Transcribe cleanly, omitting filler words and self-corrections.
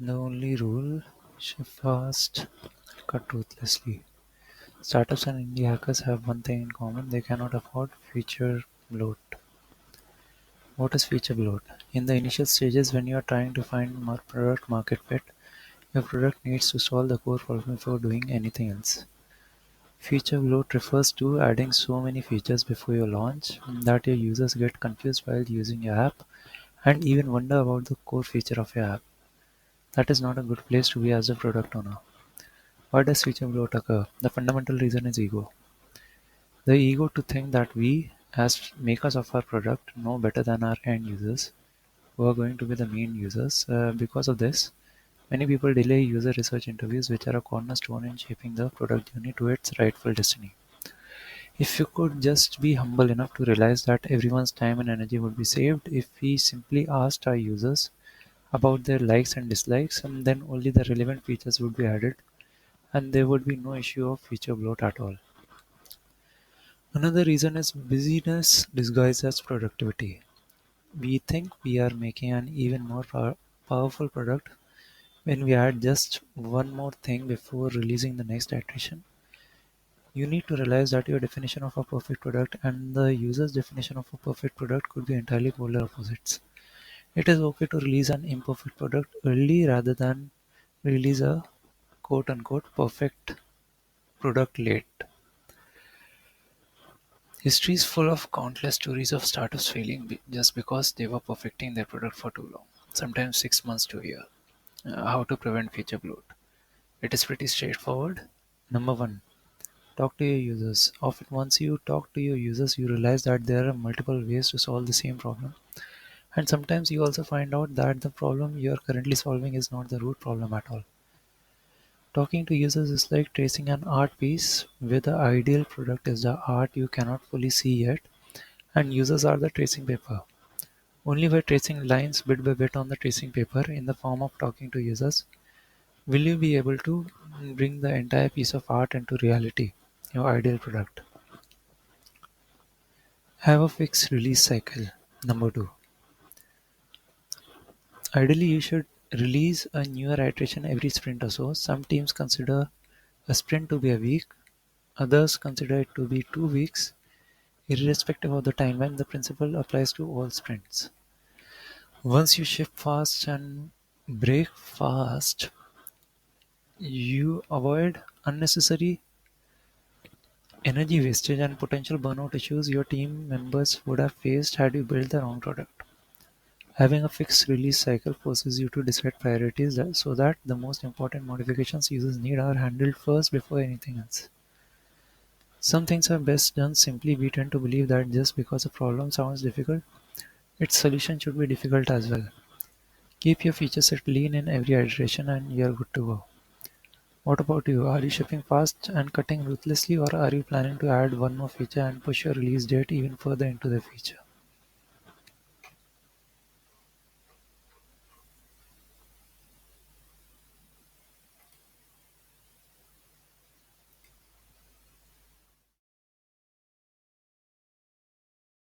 The only rule: ship fast, cut ruthlessly. Startups and indie hackers have one thing in common: they cannot afford feature bloat. What is feature bloat? In the initial stages, when you are trying to find product market fit, your product needs to solve the core problem before doing anything else. Feature bloat refers to adding so many features before your launch that your users get confused while using your app and even wonder about the core feature of your app. That is not a good place to be as a product owner. Why does feature bloat occur? The fundamental reason is ego. The ego to think that we, as makers of our product, know better than our end users, who are going to be the main users. Because of this, many people delay user research interviews, which are a cornerstone in shaping the product journey to its rightful destiny. If you could just be humble enough to realize that everyone's time and energy would be saved if we simply asked our users about their likes and dislikes, and then only the relevant features would be added, and there would be no issue of feature bloat at all. Another reason is busyness disguised as productivity. We think we are making an even more powerful product when we add just one more thing before releasing the next iteration. You need to realize that your definition of a perfect product and the user's definition of a perfect product could be entirely polar opposites. It is okay to release an imperfect product early rather than release a quote unquote perfect product late. History is full of countless stories of startups failing just because they were perfecting their product for too long, sometimes 6 months to a year. How to prevent feature bloat? It is pretty straightforward. Number one, talk to your users. Often, once you talk to your users, you realize that there are multiple ways to solve the same problem. And sometimes you also find out that the problem you are currently solving is not the root problem at all. Talking to users is like tracing an art piece where the ideal product is the art you cannot fully see yet, and users are the tracing paper. Only by tracing lines bit by bit on the tracing paper in the form of talking to users will you be able to bring the entire piece of art into reality, your ideal product. Have a fixed release cycle. Number two, ideally you should release a newer iteration every sprint or so. Some teams consider a sprint to be a week, others consider it to be 2 weeks. Irrespective of the timeline, the principle applies to all sprints. Once you ship fast and break fast, you avoid unnecessary energy wastage and potential burnout issues your team members would have faced had you built the wrong product. Having a fixed release cycle forces you to decide priorities so that the most important modifications users need are handled first before anything else. Some things are best done simply. We tend to believe that just because a problem sounds difficult, its solution should be difficult as well. Keep your feature set lean in every iteration and you're good to go. What about you? Are you shipping fast and cutting ruthlessly, or are you planning to add one more feature and push your release date even further into the future?